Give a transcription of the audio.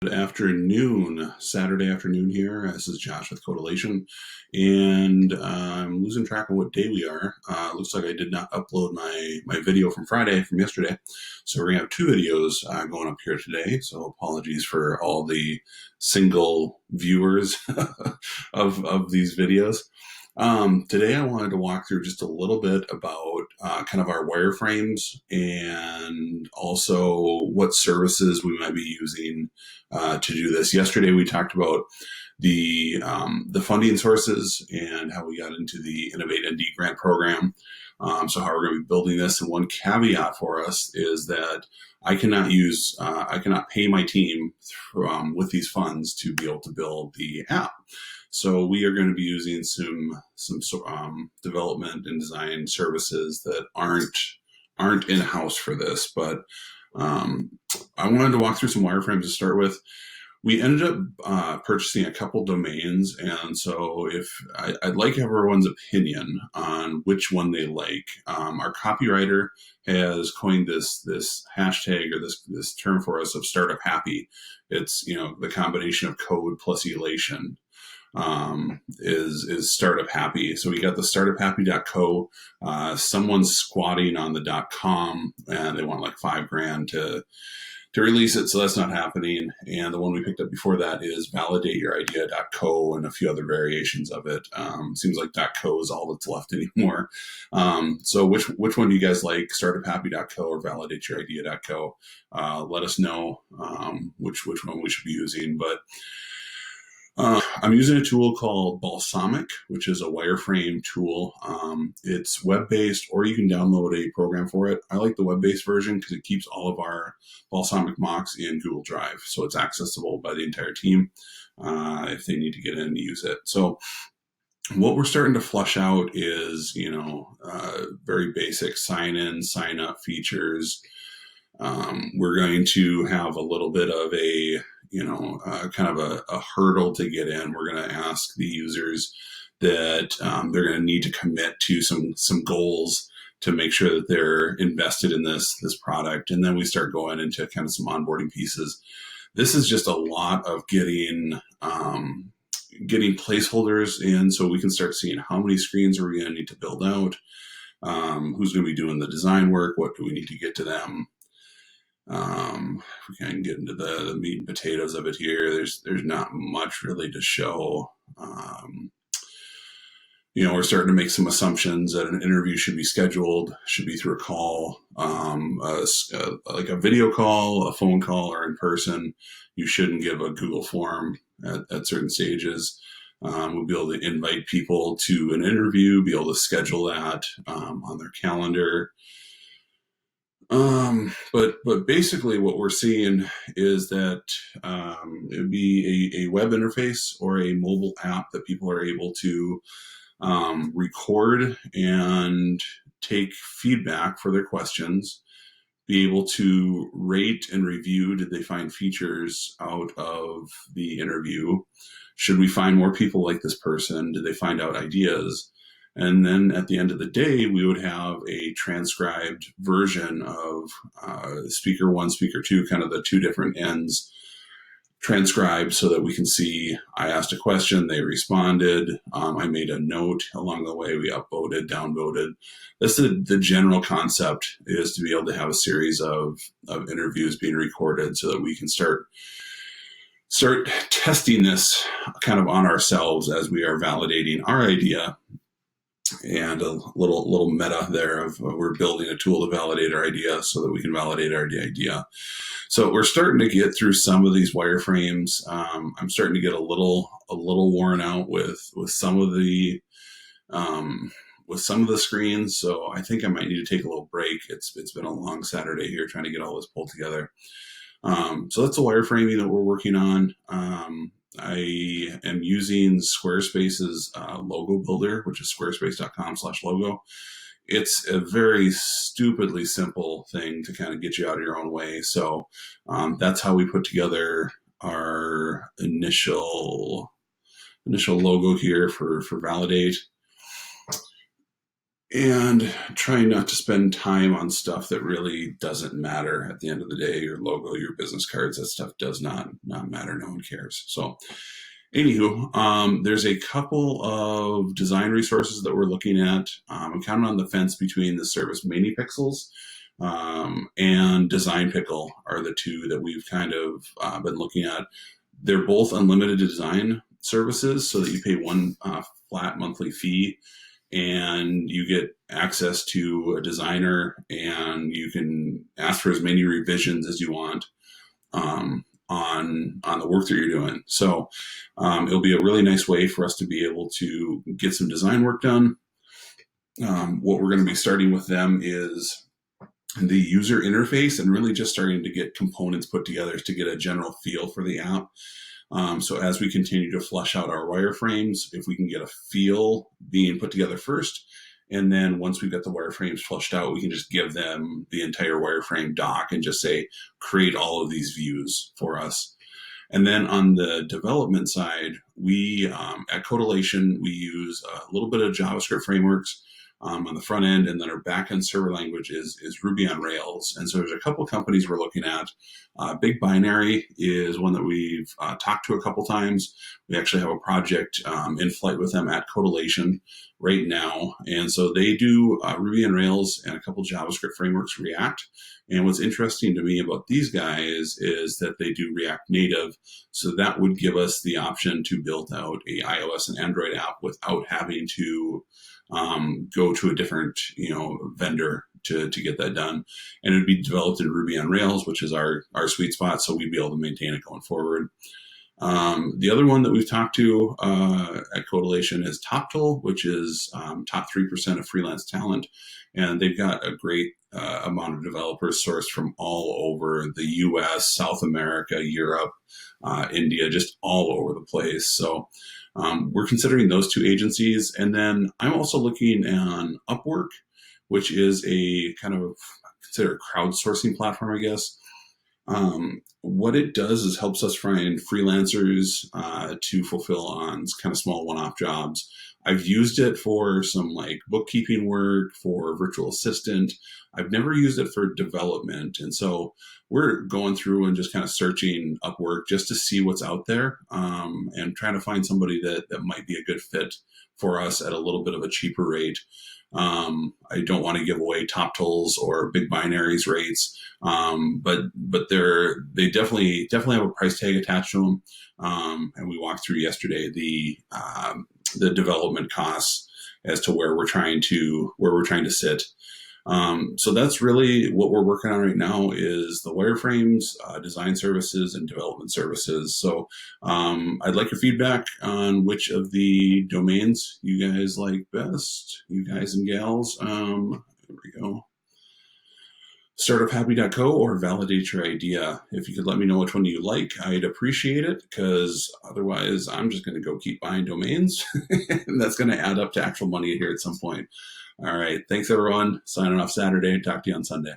Good afternoon, Saturday afternoon here. This is Josh with Codelation, and I'm losing track of what day we are. Looks like I did not upload my video from Friday, from yesterday, so we're gonna have two videos going up here today. So apologies for all the single viewers of these videos. Today I wanted to walk through just a little bit about kind of our wireframes and also what services we might be using to do this. Yesterday we talked about the funding sources and how we got into the Innovate ND grant program. So how we're going to be building this. And one caveat for us is that I cannot pay my team with these funds to be able to build the app. So we are going to be using some development and design services that aren't in house for this. But I wanted to walk through some wireframes to start with. We ended up purchasing a couple domains, and so I'd like everyone's opinion on which one they like. Our copywriter has coined this hashtag or this term for us of startup happy. It's the combination of code plus elation is startup happy. So we got the startuphappy.co. Someone's squatting on the .com, and they want like $5,000 to release it, so that's not happening. And the one we picked up before that is validateyouridea.co and a few other variations of it. Seems like .co is all that's left anymore. So which one do you guys like, startuphappy.co or validateyouridea.co? Let us know which one we should be using. But I'm using a tool called Balsamic, which is a wireframe tool. It's web-based, or you can download a program for it. I like the web-based version because it keeps all of our Balsamic mocks in Google Drive, so it's accessible by the entire team if they need to get in and use it. So what we're starting to flush out is, very basic sign-in, sign-up features. We're going to have a little bit of a kind of a hurdle to get in. We're going to ask the users that they're going to need to commit to some goals to make sure that they're invested in this product. And then we start going into kind of some onboarding pieces. This is just a lot of getting placeholders in so we can start seeing how many screens are we going to need to build out, who's going to be doing the design work, what do we need to get to them. If we can get into the meat and potatoes of it here, there's not much really to show. We're starting to make some assumptions that an interview should be scheduled, should be through a call, like a video call, a phone call, or in person. You shouldn't give a Google form at certain stages. We'll be able to invite people to an interview, be able to schedule that on their calendar. But basically what we're seeing is that it would be a web interface or a mobile app that people are able to record and take feedback for their questions, be able to rate and review, did they find features out of the interview? Should we find more people like this person? Did they find out ideas? And then at the end of the day, we would have a transcribed version of speaker one, speaker two, kind of the two different ends transcribed so that we can see I asked a question, they responded, I made a note along the way, we upvoted, downvoted. That's the general concept, is to be able to have a series of interviews being recorded so that we can start testing this kind of on ourselves as we are validating our idea. And a little meta there of we're building a tool to validate our idea so that we can validate our idea. So we're starting to get through some of these wireframes. I'm starting to get a little worn out with some of the screens. So I think I might need to take a little break. It's been a long Saturday here trying to get all this pulled together. So that's the wireframing that we're working on. I am using Squarespace's logo builder, which is squarespace.com/logo. It's a very stupidly simple thing to kind of get you out of your own way. So that's how we put together our initial logo here for Validate. and trying not to spend time on stuff that really doesn't matter at the end of the day. Your logo, your business cards, that stuff does not matter. No one cares. So anywho, there's a couple of design resources that we're looking at. I'm kind of on the fence between the Service Mini Pixels and Design Pickle are the two that we've kind of been looking at. They're both unlimited design services, so that you pay one flat monthly fee and you get access to a designer and you can ask for as many revisions as you want on the work that you're doing. So it'll be a really nice way for us to be able to get some design work done. What we're going to be starting with them is the user interface and really just starting to get components put together to get a general feel for the app. So as we continue to flush out our wireframes, if we can get a feel being put together first, and then once we've got the wireframes flushed out, we can just give them the entire wireframe doc and just say, create all of these views for us. And then on the development side, we at Codelation, we use a little bit of JavaScript frameworks on the front end, and then our backend server language is Ruby on Rails. And so there's a couple companies we're looking at. Big Binary is one that we've talked to a couple times. We actually have a project in flight with them at Codelation right now. And so they do Ruby on Rails and a couple JavaScript frameworks, React. And what's interesting to me about these guys is that they do React Native. So that would give us the option to build out a iOS and Android app without having to go to a different, vendor to get that done. And it would be developed in Ruby on Rails, which is our sweet spot. So we'd be able to maintain it going forward. The other one that we've talked to at Codelation is TopTool, which is top 3% of freelance talent. And they've got a great amount of developers sourced from all over the US, South America, Europe, India, just all over the place. So we're considering those two agencies. And then I'm also looking on Upwork, which is a kind of considered crowdsourcing platform, I guess. What it does is helps us find freelancers to fulfill on kind of small one-off jobs. I've used it for some like bookkeeping work, for virtual assistant. I've never used it for development. And so we're going through and just kind of searching Upwork just to see what's out there and trying to find somebody that might be a good fit for us at a little bit of a cheaper rate. I don't want to give away TopTools or Big Binaries rates, but they definitely have a price tag attached to them. And we walked through yesterday the development costs as to where we're trying to sit. So that's really what we're working on right now is the wireframes, design services, and development services. So I'd like your feedback on which of the domains you guys like best, you guys and gals. There we go. Startuphappy.co or validate your idea. If you could let me know which one you like, I'd appreciate it, because otherwise I'm just going to go keep buying domains and that's going to add up to actual money here at some point. All right. Thanks, everyone. Signing off Saturday. Talk to you on Sunday.